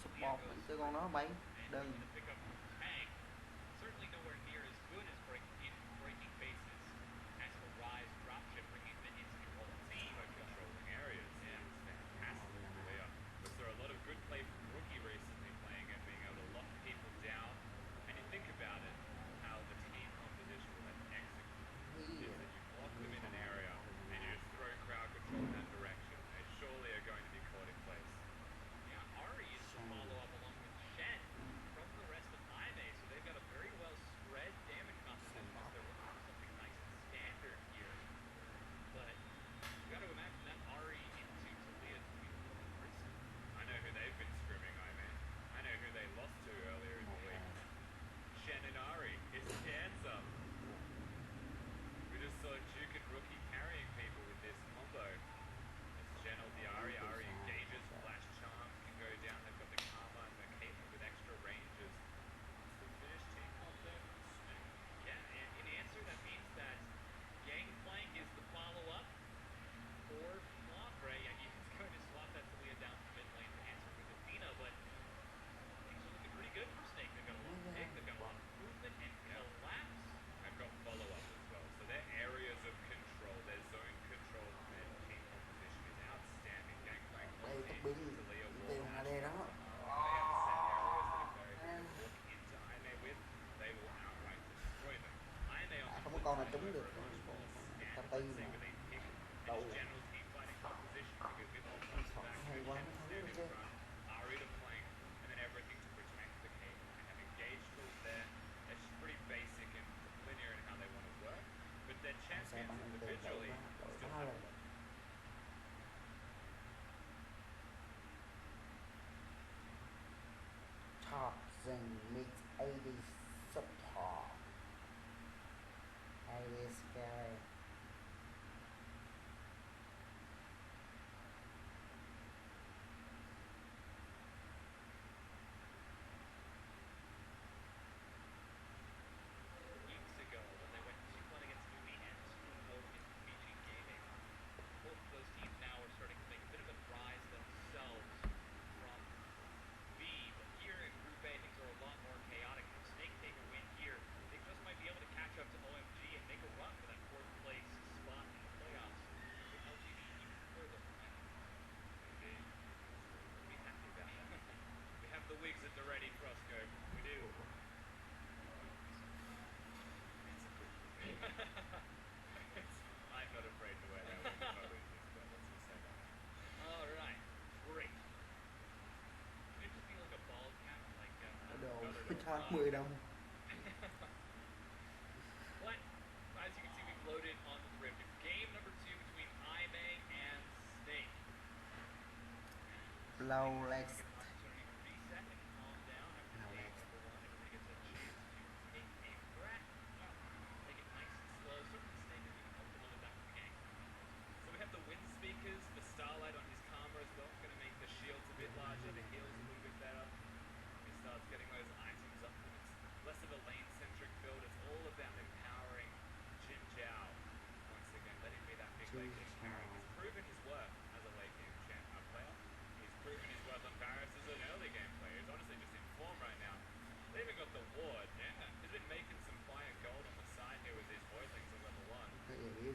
support mình chứ con nó bay đừng. Đây tóc biến tiền ở đây đó. Không có con nào trúng được cà ti mà đầu hay quá nó thắng được chứ. Xe bắn anh tiền đội quá rồi. Top and mid 80 support. 80 scary. Đồ cho 10 đồng. Low legs.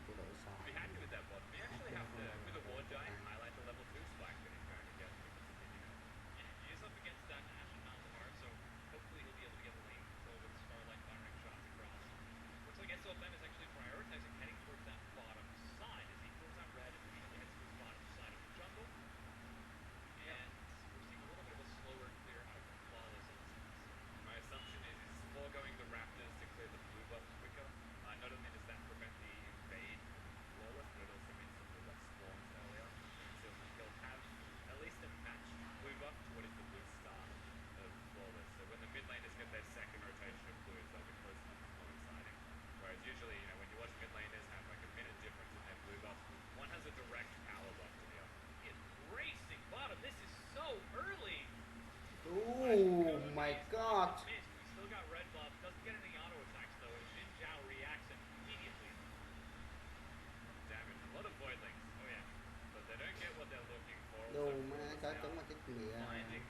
Của đội sao Oh my god. Đồ má cá cứng mà cái mẹ.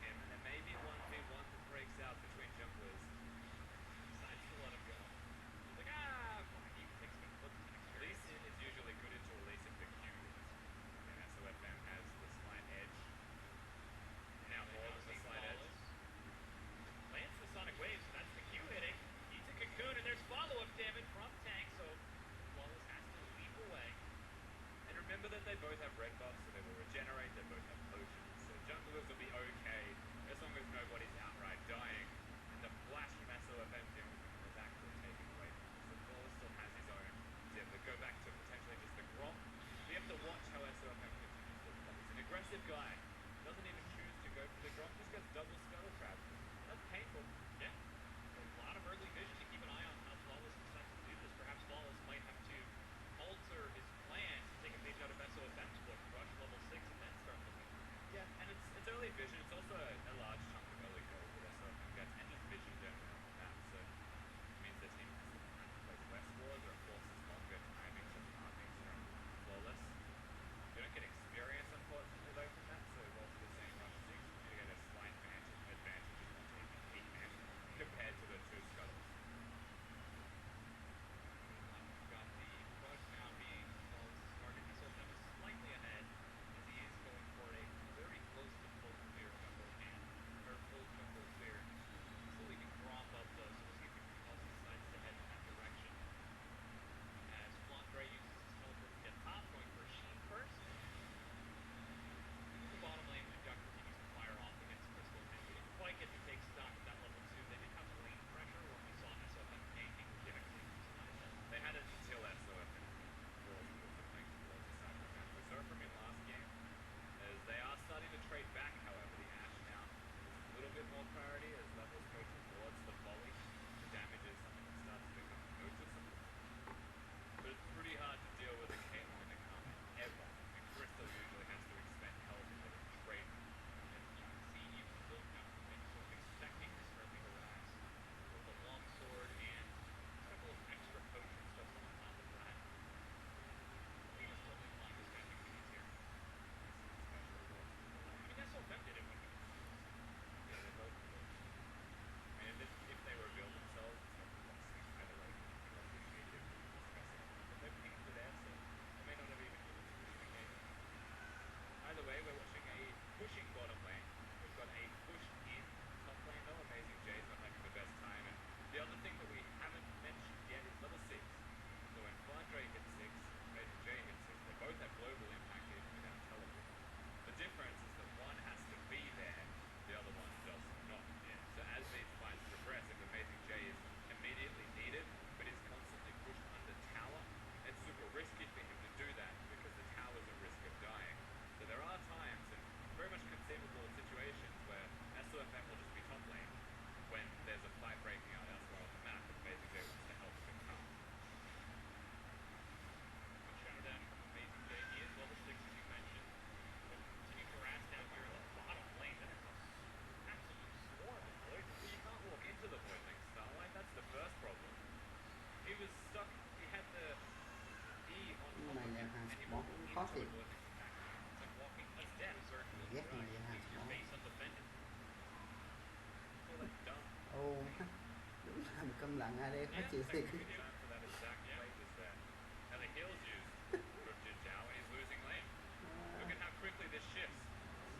câm lặng AD khó chịu thiệt.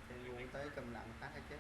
Chạy ngu tới câm lặng phát hay chết.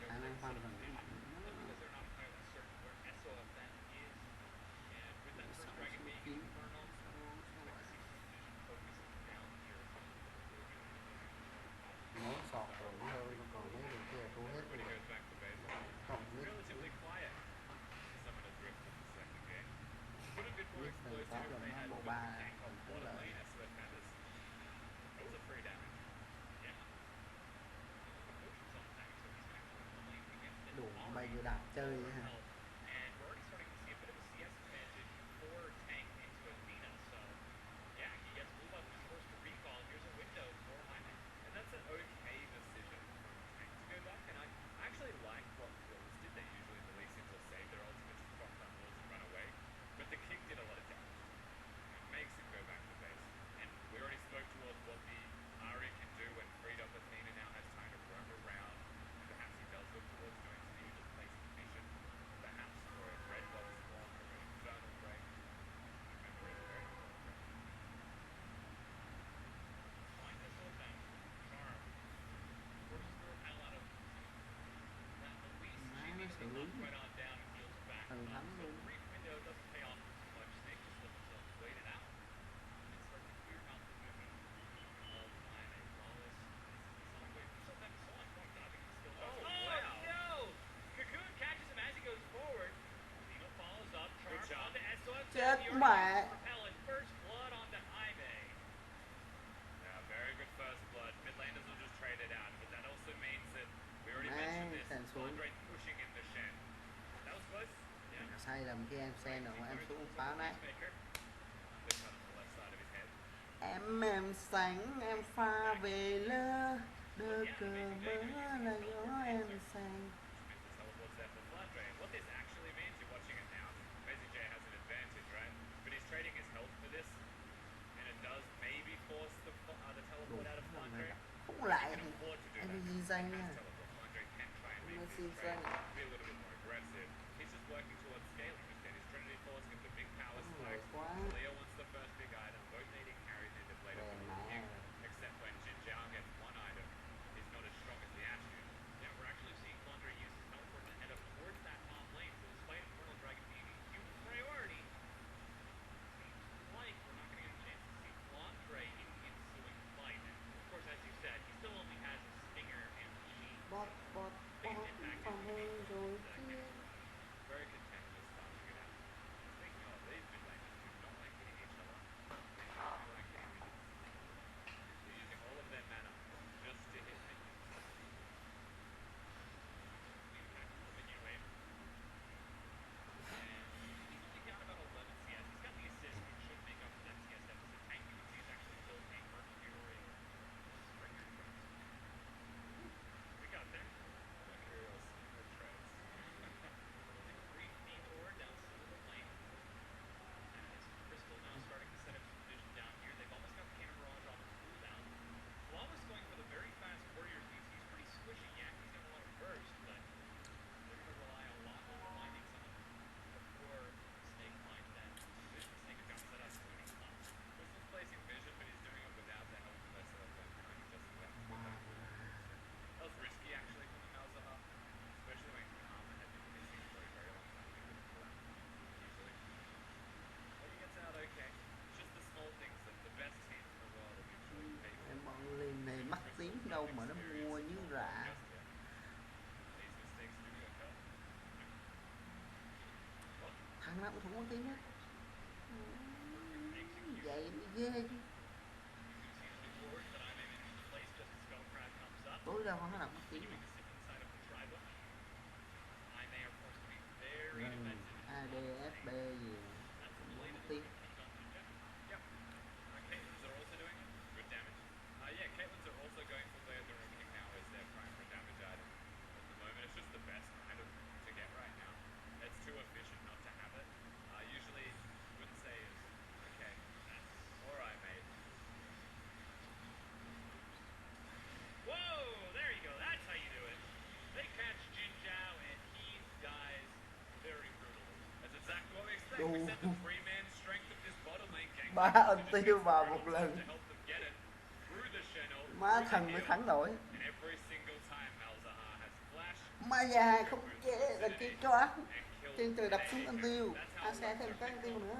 Khả năng farm thần cũng mạnh. Mỗi sọt rồi thôi, còn mấy người kia thu hết rồi. Còn biết từ top là nó bộ 3 còn cứ lợi. Đủ bao nhiêu đạp chơi ha. Xử lý thần thánh luôn. Chết mẹ. Đấy, thành xuống. Sai lầm khi em xem rồi em xuống phá đấy. Em sánh em pha về lơ đơ cờ mơ là gió em xanh. Cũng lại em gì danh nha. Em gì danh. Quá. Bot thằng nào cũng thủ con tim hết. Vậy mới ghê chứ. Tối ra không có làm con tim mà. ADFB gì cũng có con tim. Đù. 3 ân tiêu vào một lần. Má thần mới thắng nổi. Maya không chế là kia cho ác. Trên trời đập xuống ân tiêu. Ase thêm cái ân tiêu nữa.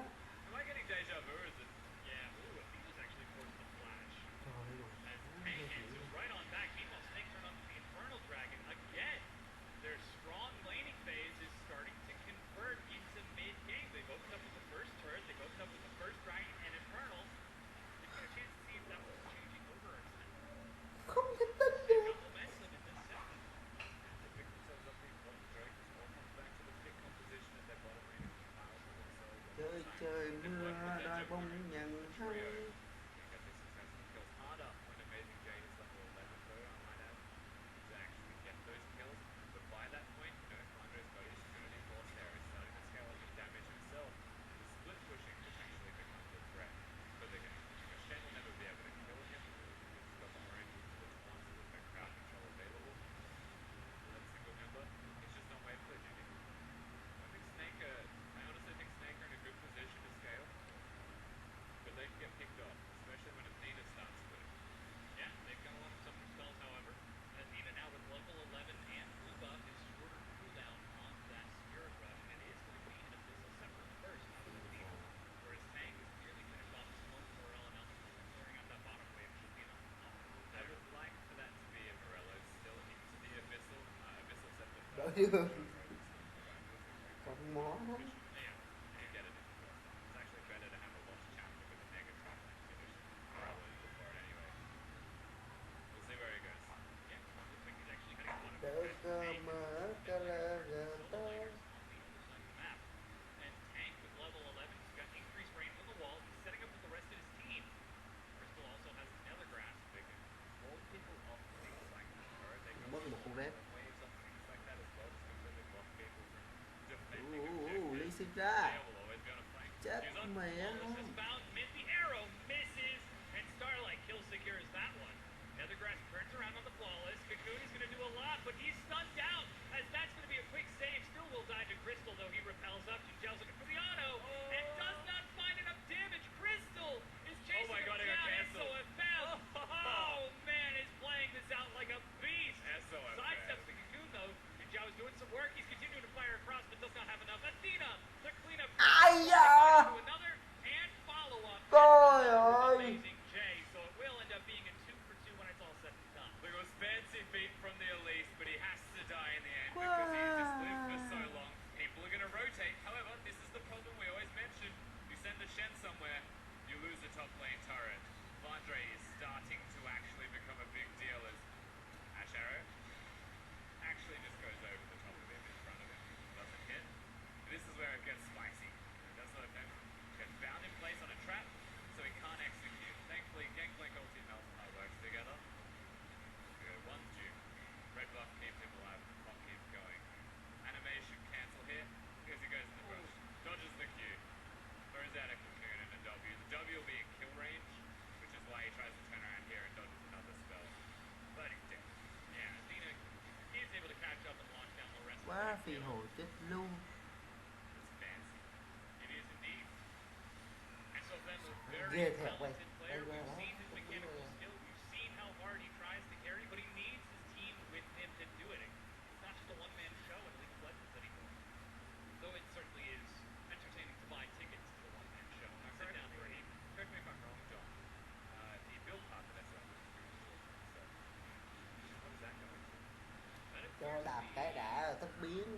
Không thể tin được. Trời trời mưa đôi bông nhận hay. Đỡ chưa? Còn mó đó. Đỡ cơ mở cơ lơ gờ tơ. Mất một con rep. Ly xin ra. Chết mẹ luôn. Ai da. Trời ơi. Quá phi hồ chết luôn. Ghê thiệt vậy. Đây qua đó. Cho đạp cái đã tất biến.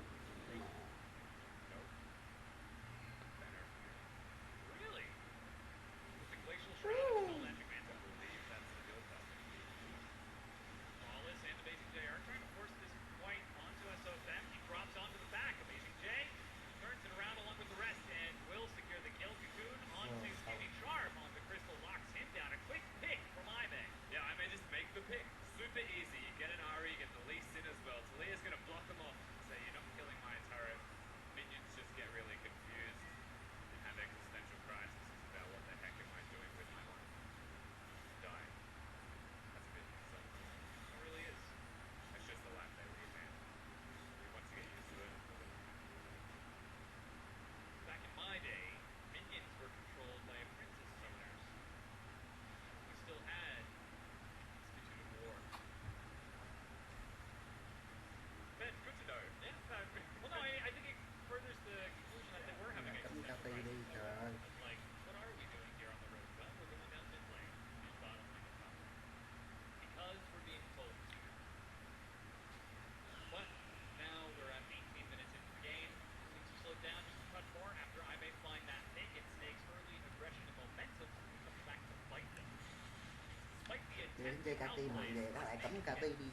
chơi cà ti mọi về đó lại cấm cà ti đi.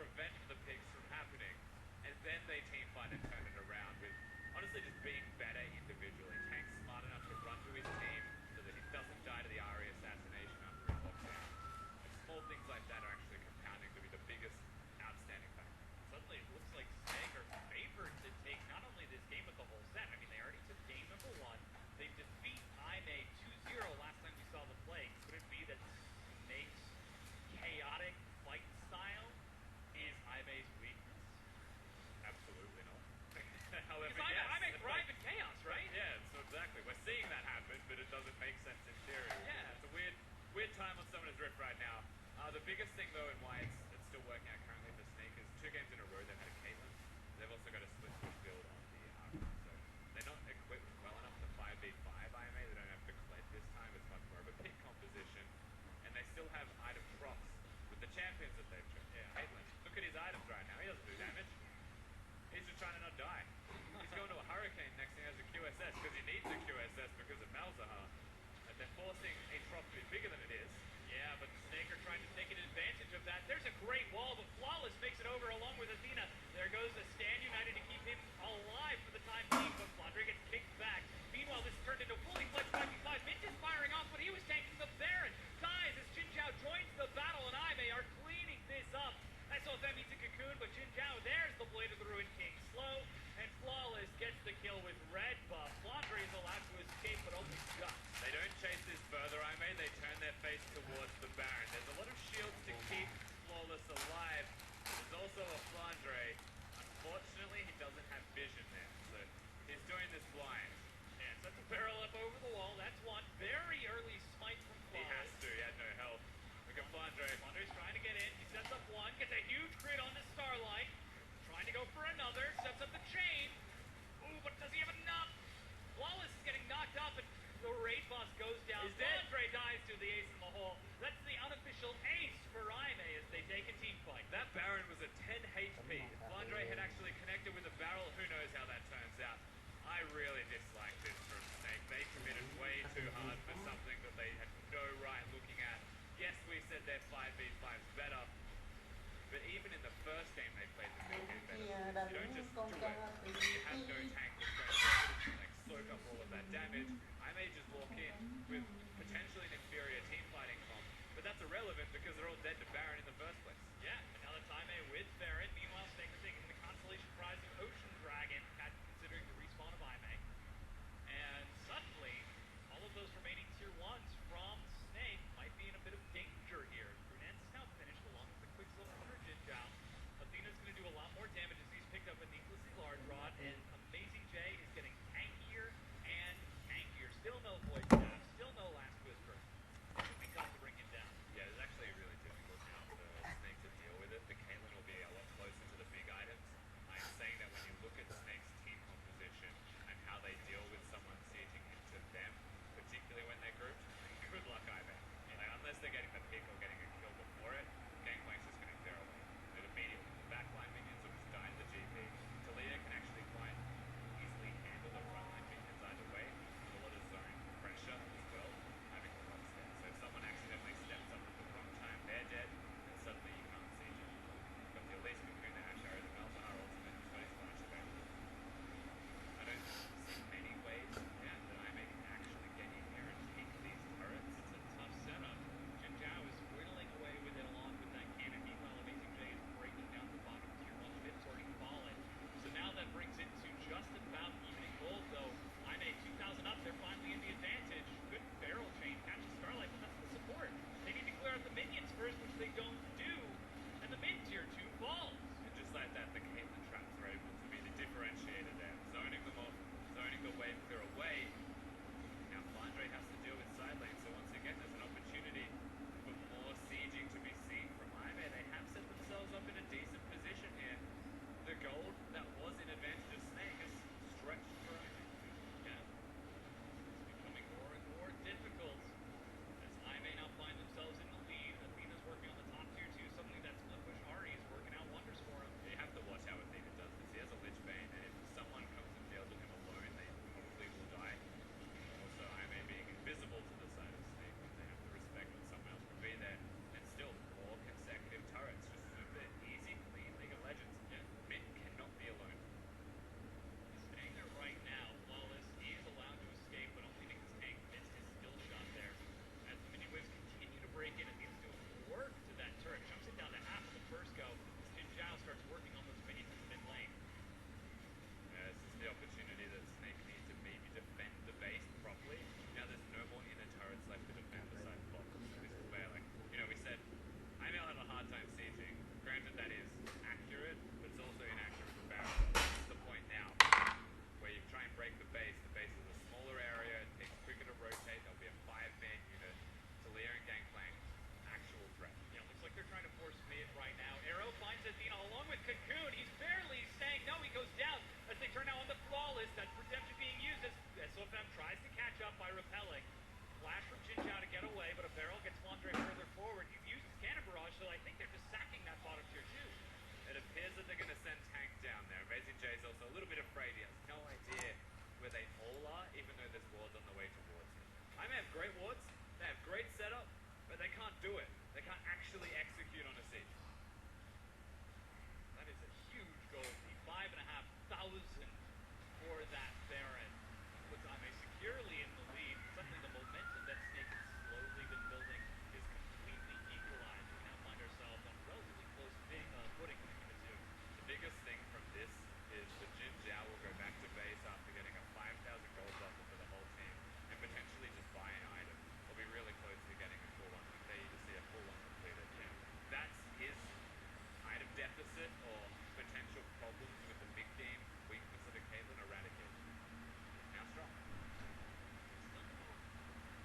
prevent the picks from happening, and then they team fight and turn it around with honestly just being better individually. Tank's smart enough to run to his team so that he doesn't die to the Ari assassination after he locked down. And small things like that are actually compounding to be the biggest outstanding factor. Suddenly it looks like Snake are favored to take not only this game but the whole set. I mean, they already took game number 1. They defeat Ime 2-0 last time we saw them play. Could it be that Snake's chaotic fight style is Ime's weakness? Absolutely not. However, Because yes. Ime thrive in chaos, right? Yeah, so exactly. We're seeing that happen, but it doesn't make sense in theory. Yeah. It's a weird time on Summoner's Rift right now. The biggest thing, though, and why it's still working out currently for Snake is 2 games in a row they've had a Caitlyn. They've also got a split switch build on the Ari. So they're not equipped well enough to 5v5 IMA. They don't have Decled this time. It's much more of a pick composition. And they still have item procs with the champions that they've chosen. Yeah. Caitlyn, look at his items right now. He doesn't do damage. He's just trying to not die. He's going to a Hurricane next thing as a QSS because he needs a QSS because of Malzahar. And they're forcing a trop to be bigger than it is. Yeah, but Snake are trying to take an advantage of that. There's a great wall, but Flawless makes it over along with Athena. There goes the Stand United to keep him alive for the time being, but Flandre gets kicked back. Meanwhile, this turned into fully fledged 5v5. Mitch is firing off, but he was tanking the Baron. Dies as Jin Zhao joins the battle, and Ime are cleaning this up. SOFM eats a cocoon, but Jin Zhao, there's the Blade of the Ruined King. Slow, and Flawless gets the kill with red buff. Flandre is allowed to escape, but only just. They don't chase this further, Ime. They turn their face towards the Baron. There's a lot of shields to keep Flawless alive. There's also a Flandre. Unfortunately, he doesn't have vision there, so he's doing this blind. Yeah, sets a barrel up over the wall. That's one. Very early smite from He Flawless. has to. He had no health. Look at Flandre. Flandre's trying to get in. He sets up one. Gets a huge crit on the Starlight. Trying to go for another. Sets up the chain. Ooh, but does he have enough? Flawless is getting knocked up, and the raid boss goes down. He's dead. Flandre dies to the ace in the hole. That's the unofficial ace for Ime as they take a team fight. That Baron was at 10 HP. If Flandre had actually connected with a barrel, who knows how that turns out. I really dislike this from Snake. They committed way too hard for something that they had no right looking at. Yes, we said their 5v5's better, but even in the first game they played the mid game better. You don't just do it. You have no tank that's going to like soak up all of that damage. I may just walk in with potentially an inferior team fighting comp, but that's irrelevant because they're all dead to Baron in the first place. Yeah, and now that's Ime with Baron. Meanwhile, Snake are taking the consolation prize of Ocean Dragon, considering the respawn of Ime. And suddenly, all of those remaining tier 1s from Snake might be in a bit of danger here. Brunette's is now finished along with the Quicksilver Hunter Jin Zhao. Athena's going to do a lot more damage as he's picked up a needlessly large rod, and Amazing J is getting tankier and tankier. Still no Void Staff, still no Last Whisper. Should be tough to bring him down. Yeah, it's actually really difficult now for Snake to deal with it. The Caitlyn will be a lot closer to the big items. I'm saying that when you look at Snake's team composition and how they deal with someone sieging into them, particularly when they're grouped, good luck, Ime. Like, unless they're getting the pick or getting a kill before it, Gangplank's just going to clear away. They're immediately. The backline minions will just die to the GP. Talia can actually find actually execute on a siege. That is a huge goal. The 5,500 for that Baron puts Ame securely in the lead. Suddenly the momentum that Snake has slowly been building is completely equalized. We now find ourselves on relatively close footing between the two. The biggest thing from this is the Jin Zhao will go back to base after getting a 5,000 gold buffer for the whole team and potentially just buy an item. Or be really close to getting a full one. They need to see a full one completed. Yeah. That's his item deficit or potential problems with the big game weakness of the Caitlyn eradicated. Now strong. Still no.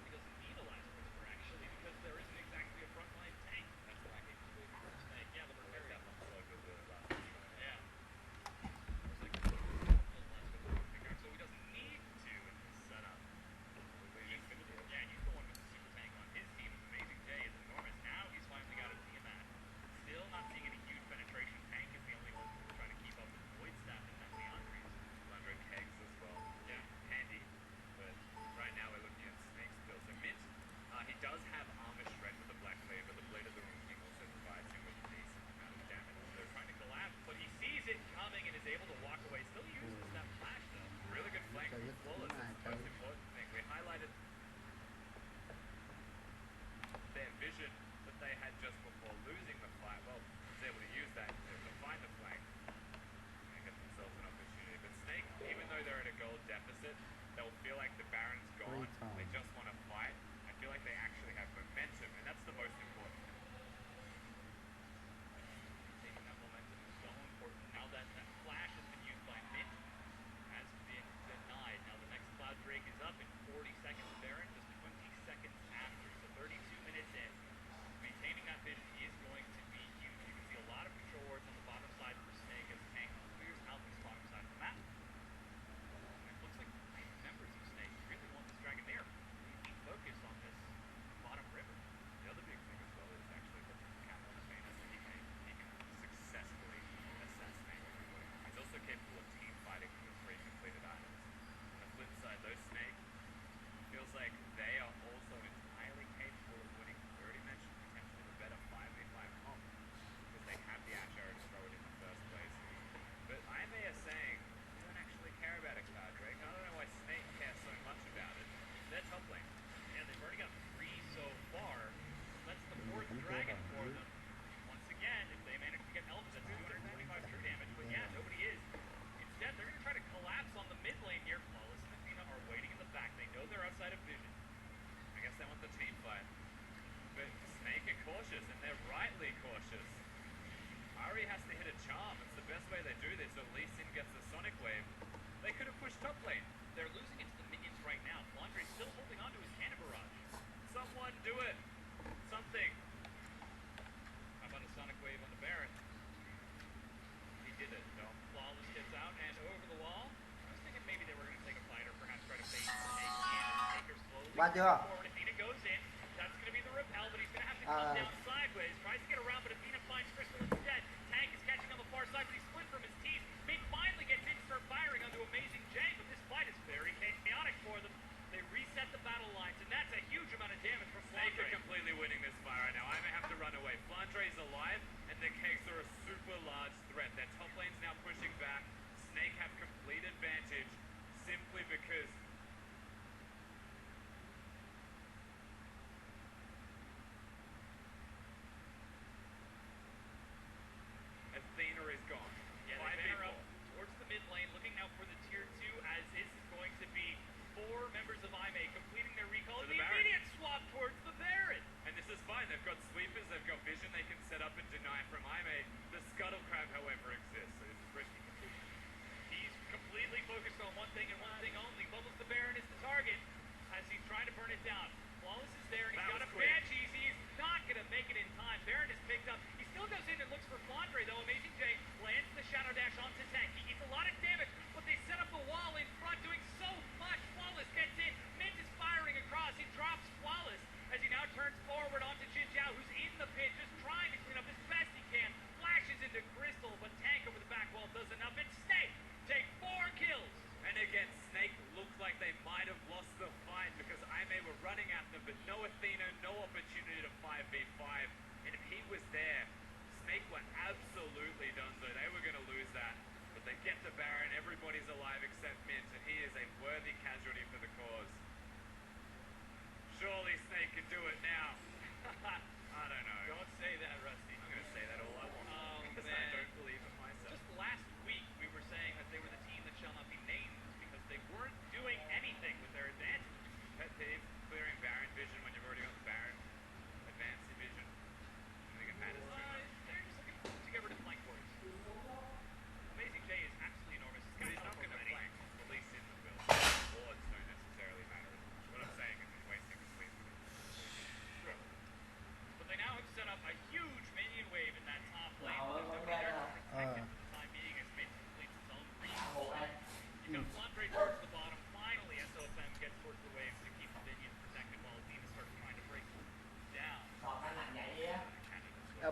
He doesn't need a last whisper actually because there isn't exactly a frontline tank. That's why he can leave for Snake, yeah, the Where's Mercurial. that one slug with the last one? Yeah. Looks like the last whisper figure out, so he doesn't need to in this setup. He's the one with the super tank on his team. Amazing J is enormous. Now he's finally got a Tiamat. Still not seeing any huge penetration. Tank is the only one trying to keep up with Void Staff and that Leandre's. Landro kegs as well. Yeah. Handy. But right now we're looking at Snake's build. So Mint, he does have armor shred with the Black Blade, but the Blade of the Wrong King also provides him with a decent amount of damage. They're trying to collapse, but he sees it coming and is able to walk away. Still uses that flash though. Really good flank from Flawless. That's the most important thing. We highlighted their vision that they had just before losing the fight. Well, was able to use that to find the flank and get themselves an opportunity. But Snake, even though they're at a gold deficit, they'll feel like the Baron's gone. They just want to fight. I feel like they actually have momentum, and that's the most important thing. Taking that momentum is so important. Now that flash has been used by Mint, has been denied. Now the next Cloud Drake is up in 40 seconds. Baron just 20 seconds after. So 32 minutes in. Maintaining that vision is going to be huge. You can see a lot of control wards on the bottom side for Snake as Tank clears out this bottom side of the map. And it looks like members of Snake really want this dragon. They are completely focused on this bottom river. The other big thing as well is actually looking at Camel and Venus, and he can successfully assassinate everybody. He's also capable of team fighting with 3 completed items. On the flip side, though, Snake feels like they are also entirely capable of winning. We already mentioned potentially the better 5v5 comp because they have the Ash Arrow to throw it in the first place. But IMA are saying they don't actually care about a Cloud Drake. I don't know why Snake cares so much about it. They're top lane. Yeah, they've already got 3 so far. That's the 4th dragon for them. Once again, if they manage to get Elvis, that's 225 true damage. But yeah, nobody is. Instead, they're going to try to collapse on the mid lane here. Flawless and Athena are waiting in the back. They know they're outside of vision. I guess they want the team fight. But Snake are cautious, and they're rightly cautious. Ari has to hit a charm. It's the best way they do this. So Lee Sin gets the Sonic Wave. They could have pushed top lane. They're losing it to the minions right now. Flandre's still holding on to his cannon barrage. Someone do it. Something. How about a Sonic Wave on the Baron? He did it, though. Flawless gets out and over the wall. I was thinking maybe they were going to take a fight or perhaps try to bait Snake in and take her slowly Qua chưa? forward. Athena goes in. That's going to be the repel, but he's going to have to come down sideways. Tries to get around, but Athena finds Crystal instead. Tank is catching on the far side, but he's split from his team. Mid finally gets in to start firing onto Amazing J, but this fight is very chaotic for them. They reset the battle lines, and that's a huge amount of damage from Snake are Flandre. completely winning this fight right now. I may have to run away. Flandre's alive, and the Kegs are a super large threat. Their top lane's now pushing back. Snake have complete advantage simply because Athena is gone. Yeah, Five they banner people. up towards the mid lane, looking out for the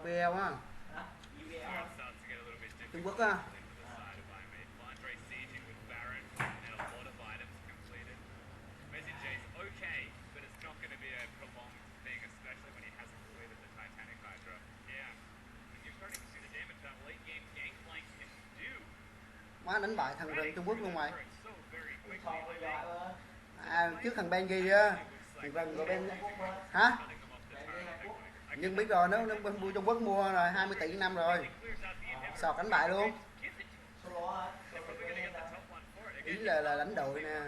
LPL á, It starts to get a little bit Trung difficult Quốc á. for the side of IMA. Andre sieging with Baron and a lot of items completed. Messi J's okay, but it's not going to be a prolonged thing, especially when he hasn't completed the Titanic Hydra. Yeah. And you're starting to see the damage that late game Gangplank can do. Má đánh bại thằng rừng Trung Quốc luôn mày. So very quickly. À, trước thằng Benji á, thằng rừng của bên hả? Nhưng biết rồi, nếu bên mua Trung Quốc mua rồi 20 tỷ năm rồi, sọt đánh bại luôn. Ý là lãnh đội nè.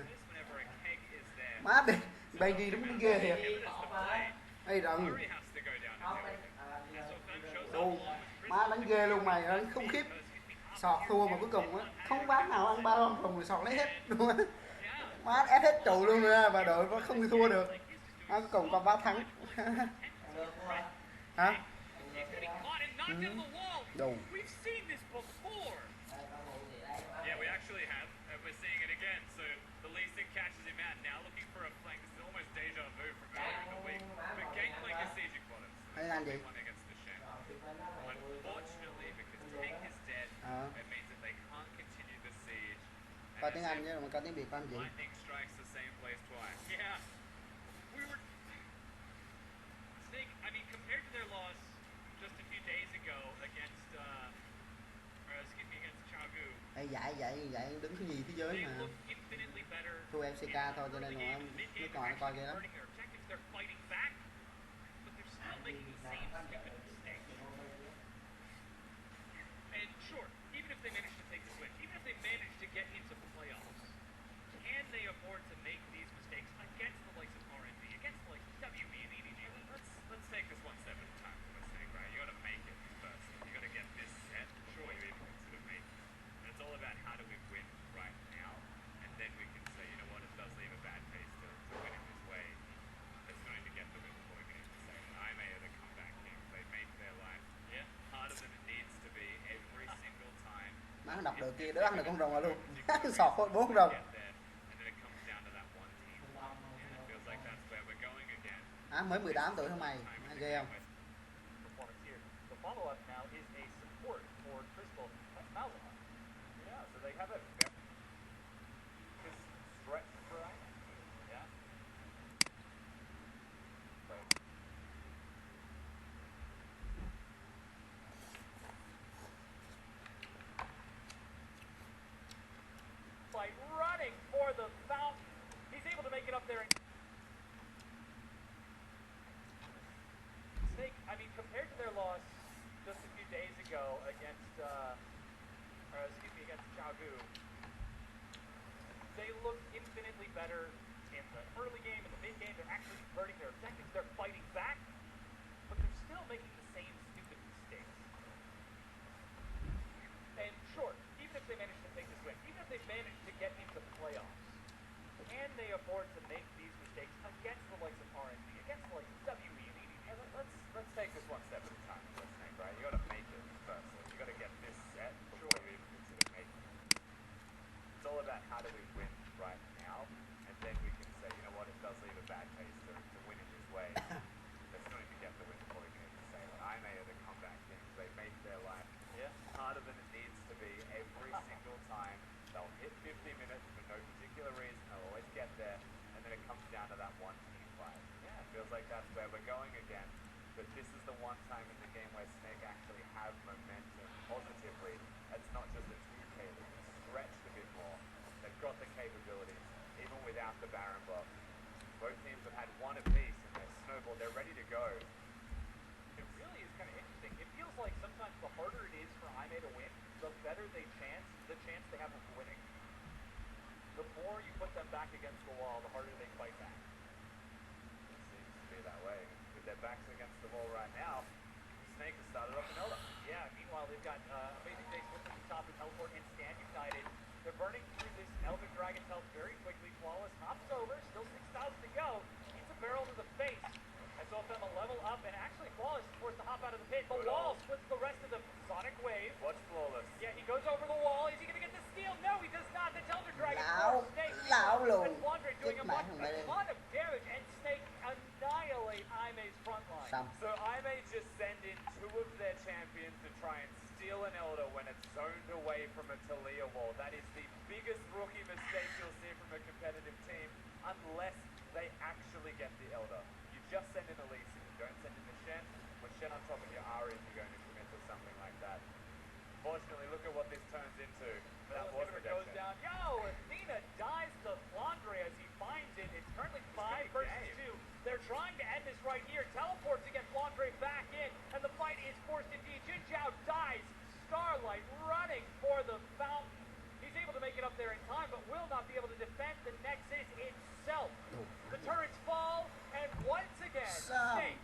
Má Benji đúng ghê thiệt. Ê rừng. Đồ, má đánh ghê luôn mày, đánh khủng khiếp. Sọt thua mà cuối cùng á, không bán nào ăn 3 lon thùng rồi sọt lấy hết luôn á. Má ép hết trụ luôn rồi và đội có không thua được. Má cuối cùng còn 3 thắng. Hả? Đồ. Yeah, we actually have, and we're seeing it again. So the Lee Sin catches him out now, looking for a flank. This is almost deja vu from earlier in the week. But Gangplank is sieging bottom. Hay làm gì? One against the Shen. Unfortunately, because Tank is dead, it means that they can't continue the siege. Coi tiếng Anh chứ mà coi tiếng Việt có làm gì? Lightning strikes the same place twice. Yeah. We were... Snake, I mean, compared to their loss just a few days ago against, against Chagu, Ê, dạy đứng cái gì thế giới they mà. look infinitely better. Thua MCK thôi cho nên là nước ngoài nó coi ghê lắm. They're fighting back, but they're still making the same stupid mistakes. And sure, even if they manage to take this win, even if they manage to get into the playoffs, can they afford to make these mistakes against the likes of RNB, against the likes of WB and EDG? Let's take this one step at a time for Snake, right? You got to make it first. You got to get this set before you even consider making it. And it's all about how do we win right now, and then we can say, you know what, it does leave a bad taste to winning this way. It's going to get the win before we can even say it. I may have the comeback kings. They make their life harder than it needs to be every single time. Má nó đập được kia, đứa ăn được con rồng rồi luôn. Sọt thôi 4 rồng. And then it comes down to that one team. And it feels like that's where we're going again. Á, mới 18 tuổi thôi mày, ghê không? Performance here. The follow-up now is a support for Crystal Malzahar. Yeah, so they have a stretch for us. Yeah. By running for the fountain, he's able to make it up there. Snake, I mean, compared to their loss just a few days ago against, against Chagu, they look infinitely better in the early game, in the mid game. They're actually converting their objectives. They're fighting back, but they're still making the same stupid mistakes. And sure, even if they manage to take this win, even if they manage to get into the playoffs, can they afford to make these mistakes against the likes of RNB, against the likes of WE and EDG? Let's take this one step at a time for Snake, right? You got to make it first. You got to get this set before you even consider making it. It's all about how do we win right now, and then we can say, you know what, it does leave a bad taste to win in this way. Let's not even get the win before we can even say it. I may have the comeback kings. They make their life harder than it needs to be every single time. They'll hit 50 minutes for no particular reason. They'll always get there, and then it comes down to that one team fight. Yeah, it feels like that's where we're going again. But this is the one time in the game where Snake actually have momentum positively. It's not just a 2K lead. It's stretched a bit more. They've got the capabilities, even without the Baron buff. Both teams have had one apiece, and they're snowballed. They're ready to go. It really is kind of interesting. It feels like sometimes the harder it is for IMA to win, the better the chance they have of winning. The more you put them back against the wall, the harder they fight back. It seems to be that way. With their backs against the wall right now, Snake has started off an elder. Yeah, meanwhile they've got Amazing Day Swift at the top of Teleport and Stand United. They're burning through this Elven Dragon Health very quickly. Flawless hops over, still 6,000 to go. Needs a barrel to the face. As OFM a level up, and actually Flawless is forced to hop out of the pit. The wall splits the rest of the Sonic Wave. Watch Flawless. Yeah, he goes over the wall. Is he going to get the steal? No, he does not. The Elder Dragon Lão, forced Snake. lão luôn. And Wandre doing Chết a mẹ much thằng mày đi. ton of damage, and Snake annihilate Aime's front line. Xong. So I may just send in 2 of their unless they actually get the Elder. You just send in Elise, you don't send in the Shen. With Shen on top of your Ahri, if you're going to commit to something like that. Fortunately, look at what this turns into. That was goes rejection. down. Yo, Athena dies to Flandre as he finds it. It's currently 5 versus 2. They're trying to end this right here. Teleport to get Flandre back in, and the fight is forced indeed. Jin Zhao dies. Starlight running for the fountain. He's able to make it up there in time, but will not be able to defend the Nexus itself. The turrets fall, and once again, Sam. Snake